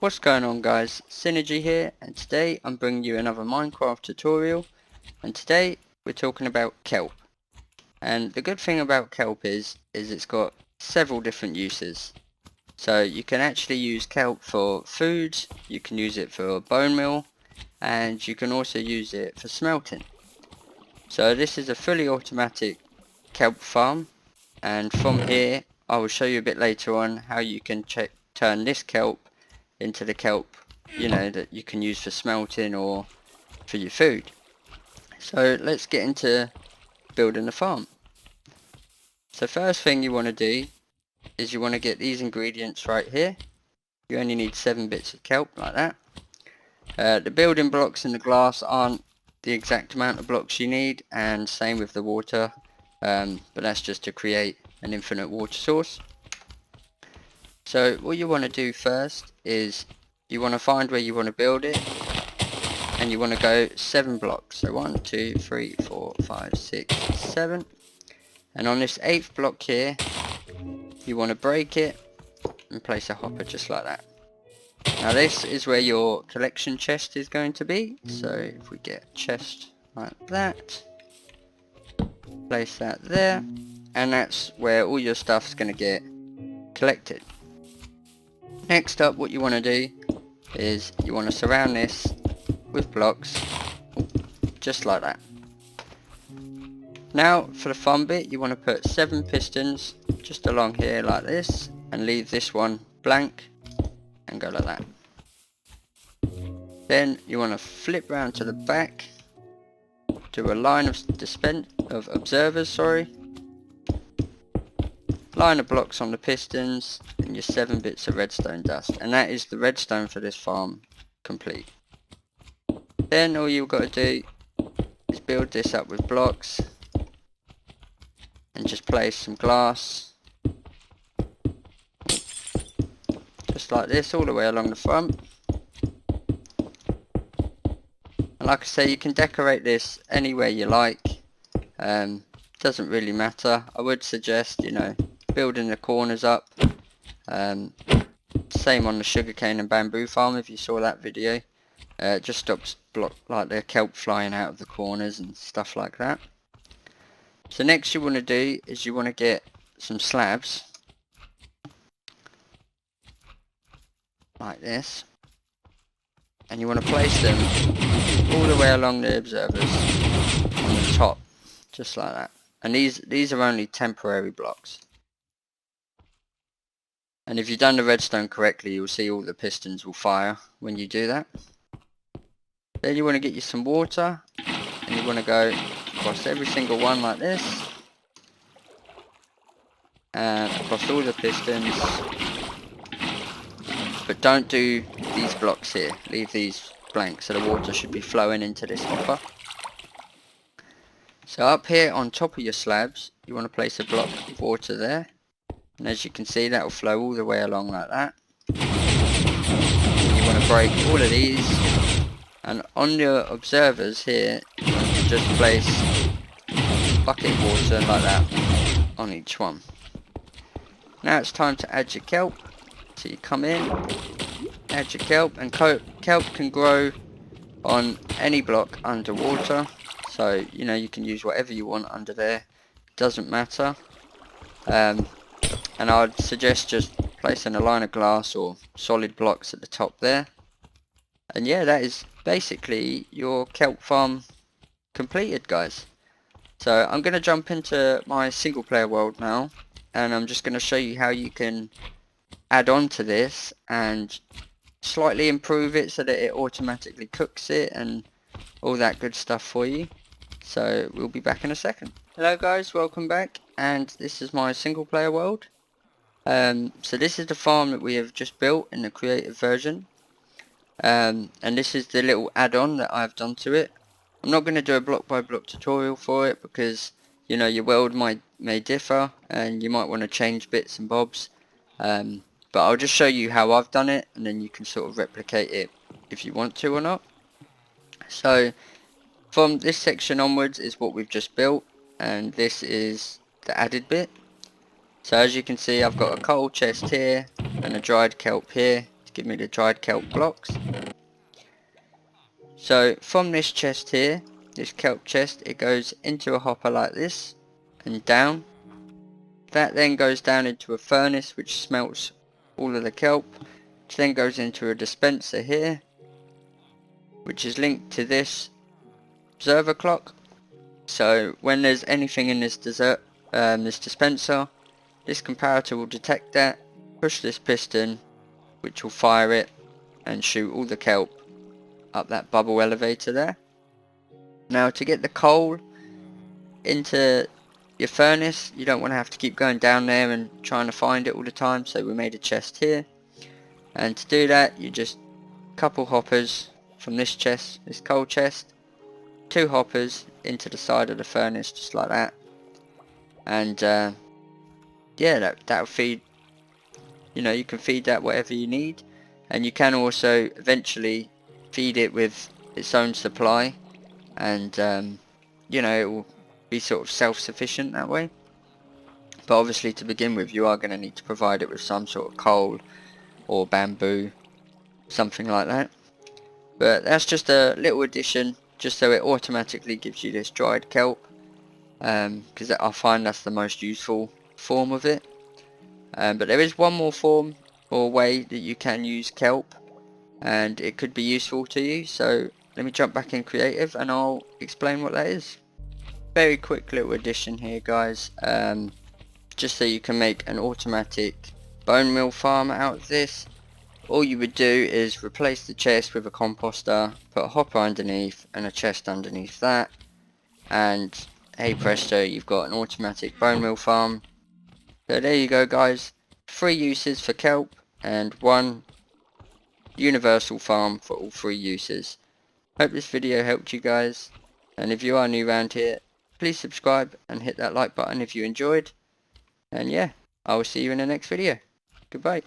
What's going on guys, Synergy here, and today I'm bringing you another Minecraft tutorial, and today we're talking about kelp. And the good thing about kelp is it's got several different uses. So you can actually use kelp for food, you can use it for bone meal, and you can also use it for smelting. So this is a fully automatic kelp farm, and from here I will show you a bit later on how you can turn this kelp into the kelp, that you can use for smelting or for your food. So let's get into building the farm. So first thing you want to do is you want to get these ingredients right here. You only need 7 bits of kelp like that. The building blocks and the glass aren't the exact amount of blocks you need, and same with the water, but that's just to create an infinite water source. So what you want to do first is you want to find where you want to build it, and you want to go 7 blocks. So 1, 2, 3, 4, 5, 6, 7. And on this 8th block here, you want to break it and place a hopper just like that. Now this is where your collection chest is going to be. So if we get a chest like that, place that there, and that's where all your stuff's going to get collected. Next up, what you want to do is you want to surround this with blocks just like that. Now for the fun bit, you want to put 7 pistons just along here like this, and leave this one blank and go like that. Then you want to flip round to the back, do a line of observers, line of blocks on the pistons, and your 7 bits of redstone dust, and that is the redstone for this farm complete. Then all you've got to do is build this up with blocks and just place some glass just like this all the way along the front. And like I say, you can decorate this anywhere you like, doesn't really matter. I would suggest building the corners up, same on the sugarcane and bamboo farm if you saw that video. It just stops like the kelp flying out of the corners and stuff like that. So next you want to do is you want to get some slabs like this, and you want to place them all the way along the observers on the top just like that. And these are only temporary blocks, and if you've done the redstone correctly, you'll see all the pistons will fire when you do that. Then you want to get you some water, and you want to go across every single one like this, and across all the pistons, but don't do these blocks here, leave these blank, so the water should be flowing into this hopper. So up here on top of your slabs, you want to place a block of water there, and as you can see, that will flow all the way along like that. You want to break all of these, and on your observers here, you want to just place bucket of water like that on each one. Now it's time to add your kelp. So you come in, add your kelp, and kelp can grow on any block underwater. So you can use whatever you want under there, doesn't matter. And I'd suggest just placing a line of glass or solid blocks at the top there. And yeah, that is basically your kelp farm completed, guys. So I'm going to jump into my single player world now, and I'm just going to show you how you can add on to this and slightly improve it so that it automatically cooks it and all that good stuff for you. So we'll be back in a second. Hello guys, welcome back, and this is my single player world. So this is the farm that we have just built in the creative version, and this is the little add-on that I've done to it. I'm not going to do a block by block tutorial for it because your world may differ and you might want to change bits and bobs, but I'll just show you how I've done it, and then you can sort of replicate it if you want to or not. So from this section onwards is what we've just built, and this is the added bit. So as you can see, I've got a coal chest here and a dried kelp here to give me the dried kelp blocks. So from this chest here, this kelp chest, it goes into a hopper like this and down. That then goes down into a furnace which smelts all of the kelp, which then goes into a dispenser here, which is linked to this observer clock. So when there's anything in this dispenser, this comparator will detect that, push this piston, which will fire it and shoot all the kelp up that bubble elevator there. Now to get the coal into your furnace, you don't want to have to keep going down there and trying to find it all the time, so we made a chest here. And to do that, you just couple hoppers from this chest, this coal chest, 2 hoppers into the side of the furnace just like that. And yeah, that'll feed, you know, you can feed that whatever you need, and you can also eventually feed it with its own supply, and you know, it will be sort of self-sufficient that way. But obviously to begin with, you are going to need to provide it with some sort of coal or bamboo, something like that. But that's just a little addition, just so it automatically gives you this dried kelp, because I find that's the most useful form of it. But there is one more form or way that you can use kelp, and it could be useful to you. So let me jump back in creative and I'll explain what that is. Very quick little addition here, guys, just so you can make an automatic bone meal farm out of this. All you would do is replace the chest with a composter, put a hopper underneath and a chest underneath that, and hey presto, you've got an automatic bone meal farm. So there you go, guys, 3 uses for kelp and 1 universal farm for all 3 uses. Hope this video helped you guys, and if you are new around here, please subscribe and hit that like button if you enjoyed, and yeah, I will see you in the next video. Goodbye.